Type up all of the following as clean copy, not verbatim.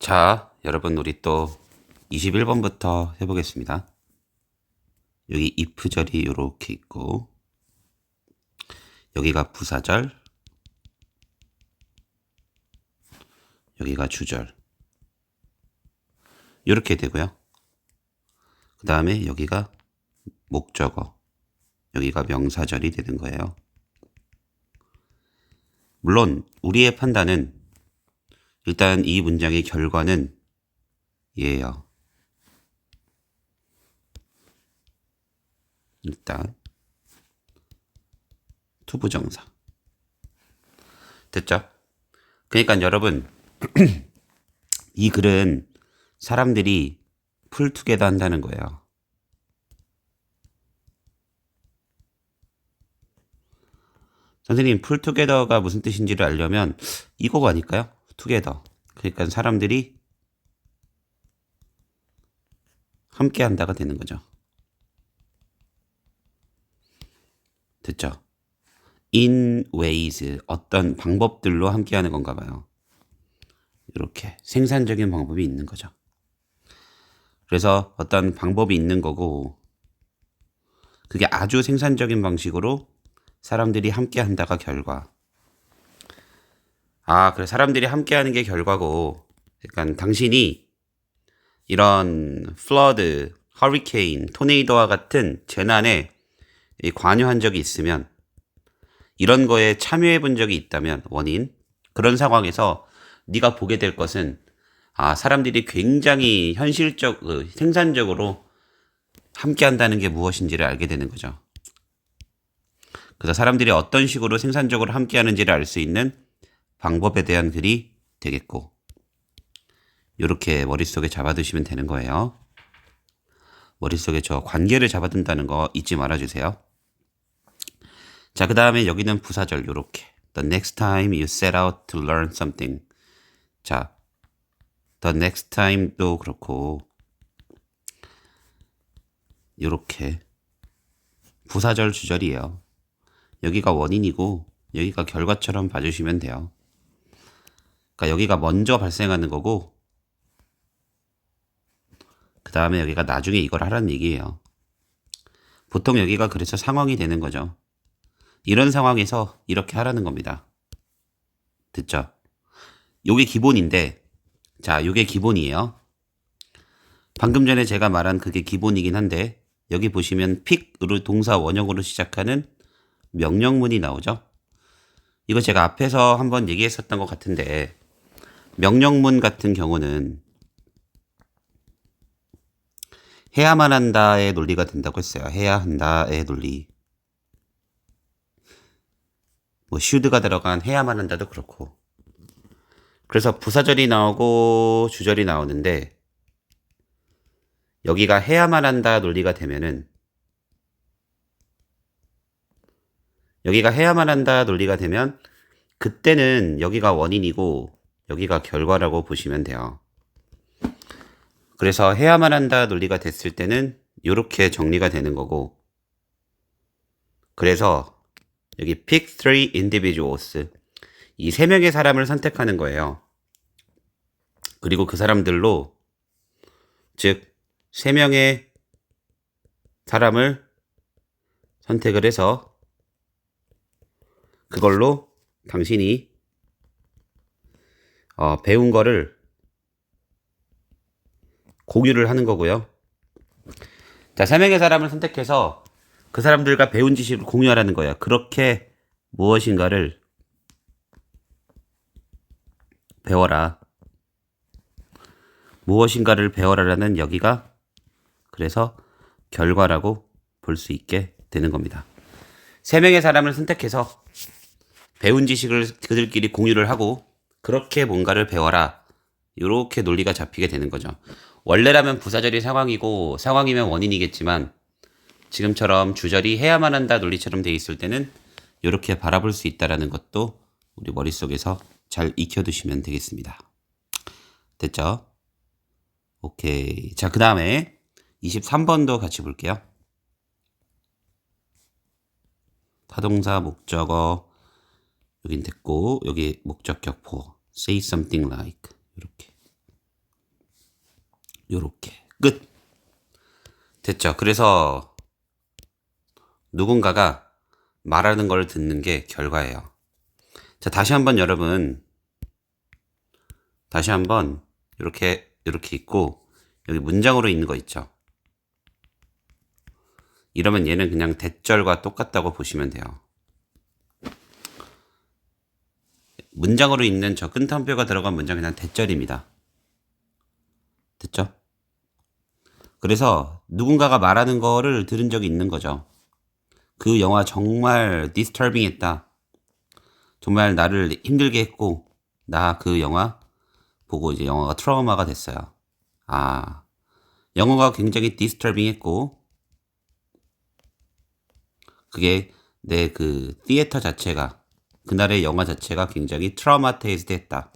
자, 여러분 우리 또 21번부터 해보겠습니다. 여기 if절이 이렇게 있고 여기가 부사절, 여기가 주절 이렇게 되고요. 그 다음에 여기가 목적어, 여기가 명사절이 되는 거예요. 물론 우리의 판단은 일단 이 문장의 결과는 얘예요. 일단 투부정사 됐죠? 그러니까 여러분 이 글은 사람들이 풀투게더 한다는 거예요. 선생님 풀투게더가 무슨 뜻인지를 알려면 이거가 아닐까요? 투게더. 그러니까 사람들이 함께 한다가 되는 거죠. 됐죠? In ways, 어떤 방법들로 함께 하는 건가 봐요. 이렇게 생산적인 방법이 있는 거죠. 그래서 어떤 방법이 있는 거고 그게 아주 생산적인 방식으로 사람들이 함께 한다가 결과. 그래 사람들이 함께 하는 게 결과고 그러니까 당신이 이런 플러드, 허리케인, 토네이도와 같은 재난에 관여한 적이 있으면 이런 거에 참여해 본 적이 있다면 원인 그런 상황에서 네가 보게 될 것은 사람들이 굉장히 생산적으로 함께 한다는 게 무엇인지를 알게 되는 거죠. 그래서 사람들이 어떤 식으로 생산적으로 함께 하는지를 알 수 있는 방법에 대한 글이 되겠고 이렇게 머릿속에 잡아두시면 되는 거예요. 머릿속에 저 관계를 잡아둔다는 거 잊지 말아주세요. 자, 그 다음에 여기는 부사절 요렇게 The next time you set out to learn something. 자, the next time도 그렇고 요렇게 부사절 주절이에요. 여기가 원인이고 여기가 결과처럼 봐주시면 돼요. 그러니까 여기가 먼저 발생하는 거고 그 다음에 여기가 나중에 이걸 하라는 얘기예요. 보통 여기가 그래서 상황이 되는 거죠. 이런 상황에서 이렇게 하라는 겁니다. 됐죠? 요게 기본인데 자, 요게 기본이에요. 방금 전에 제가 말한 그게 기본이긴 한데 여기 보시면 픽으로 동사 원형으로 시작하는 명령문이 나오죠. 이거 제가 앞에서 한번 얘기했었던 것 같은데 명령문 같은 경우는 해야만 한다의 논리가 된다고 했어요. 해야 한다의 논리. 뭐 should가 들어간 해야만 한다도 그렇고. 그래서 부사절이 나오고 주절이 나오는데 여기가 해야만 한다 논리가 되면은 여기가 해야만 한다 논리가 되면 그때는 여기가 원인이고 여기가 결과라고 보시면 돼요. 그래서 해야만 한다 논리가 됐을 때는 이렇게 정리가 되는 거고 그래서 여기 pick three individuals 이 세 명의 사람을 선택하는 거예요. 그리고 그 사람들로 즉 세 명의 사람을 선택을 해서 그걸로 당신이 배운 거를 공유를 하는 거고요. 자, 세 명의 사람을 선택해서 그 사람들과 배운 지식을 공유하라는 거예요. 그렇게 무엇인가를 배워라. 무엇인가를 배워라라는 여기가 그래서 결과라고 볼 수 있게 되는 겁니다. 세 명의 사람을 선택해서 배운 지식을 그들끼리 공유를 하고 그렇게 뭔가를 배워라. 이렇게 논리가 잡히게 되는 거죠. 원래라면 부사절이 상황이고 상황이면 원인이겠지만 지금처럼 주절이 해야만 한다 논리처럼 돼 있을 때는 이렇게 바라볼 수 있다는 것도 우리 머릿속에서 잘 익혀두시면 되겠습니다. 됐죠? 오케이. 자, 그 다음에 23번도 같이 볼게요. 타동사, 목적어 여긴 됐고 여기 목적 격포 say something like 이렇게 요렇게 끝. 됐죠. 그래서 누군가가 말하는 걸 듣는 게 결과예요. 자, 다시 한번 여러분, 다시 한번 이렇게 있고 여기 문장으로 있는 거 있죠. 이러면 얘는 그냥 대절과 똑같다고 보시면 돼요. 문장으로 있는 저 끈탄표가 들어간 문장 그냥 대절입니다. 됐죠? 그래서 누군가가 말하는 거를 들은 적이 있는 거죠. 그 영화 정말 디스터빙 했다. 정말 나를 힘들게 했고 나 그 영화 보고 이제 영화가 트라우마가 됐어요. 아, 영화가 굉장히 디스터빙 했고 그게 내 그 티에터 자체가 그날의 영화 자체가 굉장히 트라우마타이즈드 했다.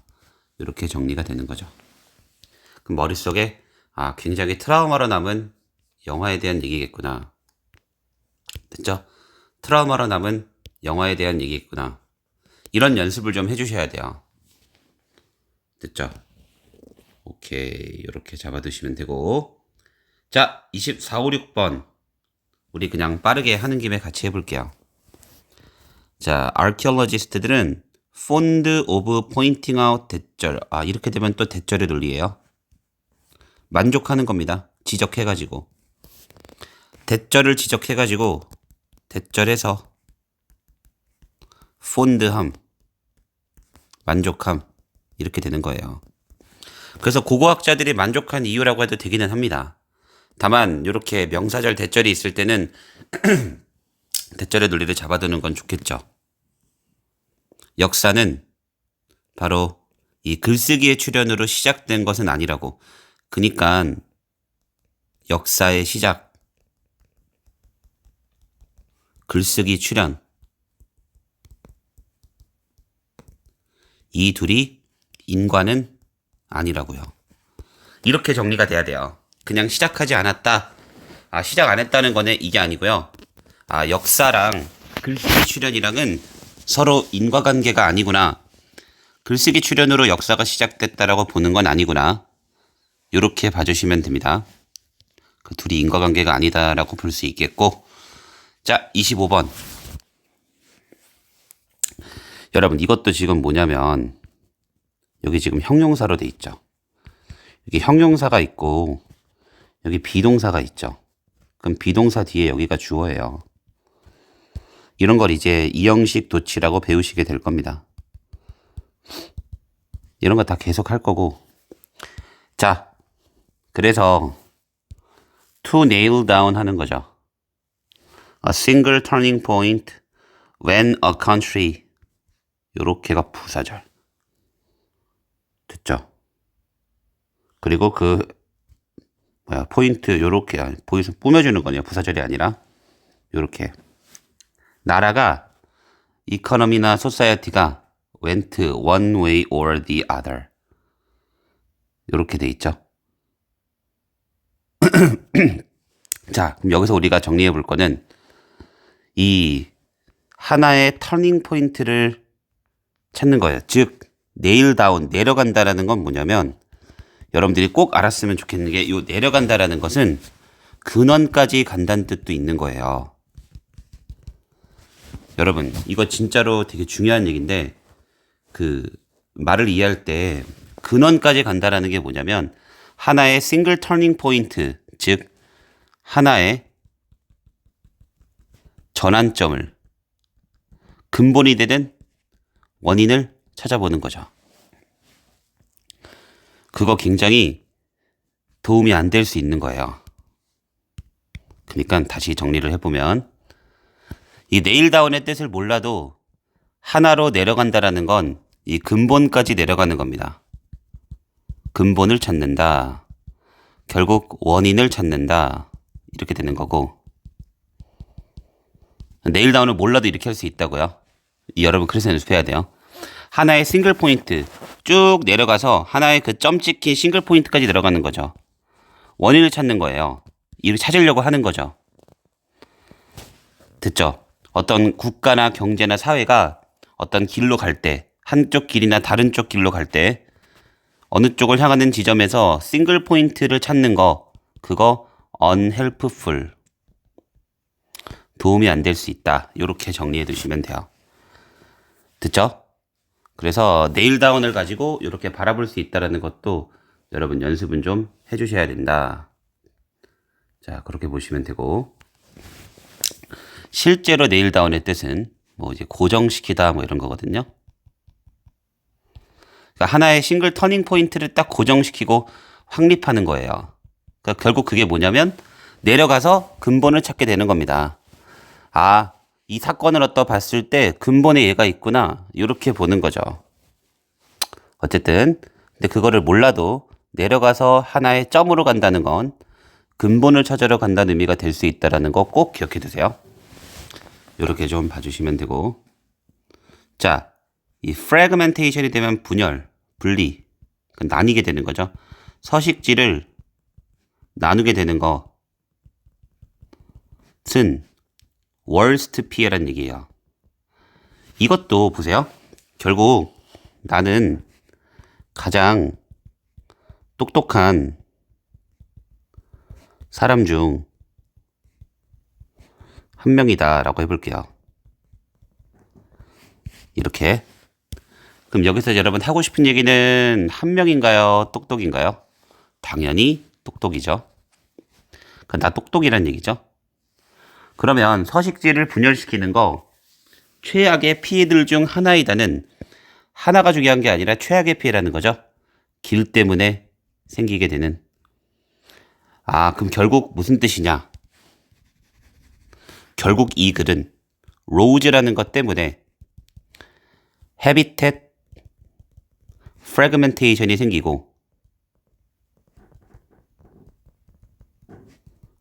이렇게 정리가 되는 거죠. 그럼 머릿속에 굉장히 트라우마로 남은 영화에 대한 얘기겠구나. 됐죠? 트라우마로 남은 영화에 대한 얘기겠구나. 이런 연습을 좀 해주셔야 돼요. 됐죠? 오케이. 이렇게 잡아두시면 되고. 자, 24, 5, 6번. 우리 그냥 빠르게 하는 김에 같이 해볼게요. 자, archaeologist들은 fond of pointing out 대절. 이렇게 되면 또 대절의 논리예요. 만족하는 겁니다. 지적해가지고. 대절을 지적해가지고 대절해서 fond함, 만족함 이렇게 되는 거예요. 그래서 고고학자들이 만족한 이유라고 해도 되기는 합니다. 다만 이렇게 명사절 대절이 있을 때는 대절의 논리를 잡아두는 건 좋겠죠. 역사는 바로 이 글쓰기의 출현으로 시작된 것은 아니라고. 그러니까 역사의 시작, 글쓰기 출현, 이 둘이 인과는 아니라고요. 이렇게 정리가 돼야 돼요. 그냥 시작하지 않았다. 시작 안 했다는 거는 이게 아니고요. 역사랑 글쓰기 출현이랑은 서로 인과관계가 아니구나. 글쓰기 출현으로 역사가 시작됐다라고 보는 건 아니구나. 이렇게 봐주시면 됩니다. 그 둘이 인과관계가 아니다라고 볼 수 있겠고. 자, 25번. 여러분, 이것도 지금 뭐냐면 여기 지금 형용사로 돼 있죠. 여기 형용사가 있고 여기 비동사가 있죠. 그럼 비동사 뒤에 여기가 주어예요. 이런 걸 이제 이형식 도치라고 배우시게 될 겁니다. 이런 거 다 계속 할 거고. 자, 그래서 to nail down 하는 거죠. A single turning point when a country. 요렇게가 부사절. 됐죠? 그리고 포인트 요렇게 꾸며주는 거네요. 부사절이 아니라 요렇게. 나라가 이코노미나 소사이어티가 went one way or the other. 요렇게 돼 있죠. 자, 그럼 여기서 우리가 정리해 볼 거는 이 하나의 터닝 포인트를 찾는 거예요. 즉, 내일 다운, 내려간다라는 건 뭐냐면 여러분들이 꼭 알았으면 좋겠는 게 이 내려간다라는 것은 근원까지 간다는 뜻도 있는 거예요. 여러분, 이거 진짜로 되게 중요한 얘기인데 그 말을 이해할 때 근원까지 간다라는 게 뭐냐면 하나의 싱글 터닝 포인트, 즉 하나의 전환점을 근본이 되는 원인을 찾아보는 거죠. 그거 굉장히 도움이 안 될 수 있는 거예요. 그러니까 다시 정리를 해보면 이 네일다운의 뜻을 몰라도 하나로 내려간다라는 건 이 근본까지 내려가는 겁니다. 근본을 찾는다. 결국 원인을 찾는다. 이렇게 되는 거고. 네일다운을 몰라도 이렇게 할 수 있다고요. 여러분 그래서 연습해야 돼요. 하나의 싱글 포인트 쭉 내려가서 하나의 그 점 찍힌 싱글 포인트까지 내려가는 거죠. 원인을 찾는 거예요. 이를 찾으려고 하는 거죠. 듣죠? 어떤 국가나 경제나 사회가 어떤 길로 갈 때, 한쪽 길이나 다른 쪽 길로 갈 때 어느 쪽을 향하는 지점에서 싱글 포인트를 찾는 거, 그거 unhelpful. 도움이 안 될 수 있다. 이렇게 정리해 두시면 돼요. 듣죠? 그래서 네일 다운을 가지고 이렇게 바라볼 수 있다는 것도 여러분 연습은 좀 해주셔야 된다. 자, 그렇게 보시면 되고, 실제로 네일 다운의 뜻은 뭐 이제 고정시키다 뭐 이런 거거든요. 그러니까 하나의 싱글 터닝 포인트를 딱 고정시키고 확립하는 거예요. 그러니까 결국 그게 뭐냐면 내려가서 근본을 찾게 되는 겁니다. 아, 이 사건을 어떠 봤을 때 근본에 얘가 있구나. 이렇게 보는 거죠. 어쨌든 근데 그거를 몰라도 내려가서 하나의 점으로 간다는 건 근본을 찾으러 간다는 의미가 될 수 있다는 거 꼭 기억해 두세요. 이렇게 좀 봐주시면 되고, 자, 이 fragmentation이 되면 분열, 분리, 나뉘게 되는 거죠. 서식지를 나누게 되는 것은 worst 피해란 얘기예요. 이것도 보세요. 결국 나는 가장 똑똑한 사람 중 한 명이다 라고 해볼게요. 이렇게. 그럼 여기서 여러분 하고 싶은 얘기는 한 명인가요? 똑똑인가요? 당연히 똑똑이죠. 그러니까 나 똑똑이란 얘기죠. 그러면 서식지를 분열시키는 거 최악의 피해들 중 하나이다는 하나가 중요한 게 아니라 최악의 피해라는 거죠. 길 때문에 생기게 되는. 아, 그럼 결국 무슨 뜻이냐? 결국 이 글은 로즈라는 것 때문에 habitat fragmentation이 생기고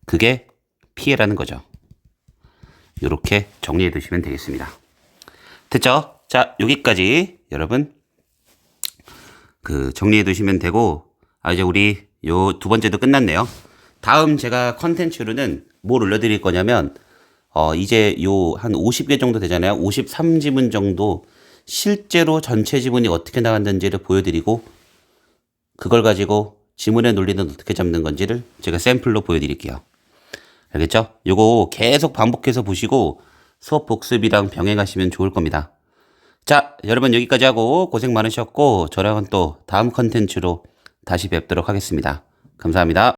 그게 피해라는 거죠. 이렇게 정리해 두시면 되겠습니다. 됐죠? 자, 여기까지 여러분 정리해 두시면 되고, 이제 우리 요 두 번째도 끝났네요. 다음 제가 컨텐츠로는 뭘 올려드릴 거냐면 이제 요 한 50개 정도 되잖아요. 53지문 정도 실제로 전체 지문이 어떻게 나왔는지를 보여드리고, 그걸 가지고 지문의 논리는 어떻게 잡는 건지를 제가 샘플로 보여드릴게요. 알겠죠? 요거 계속 반복해서 보시고 수업 복습이랑 병행하시면 좋을 겁니다. 자, 여러분 여기까지 하고 고생 많으셨고, 저랑은 또 다음 컨텐츠로 다시 뵙도록 하겠습니다. 감사합니다.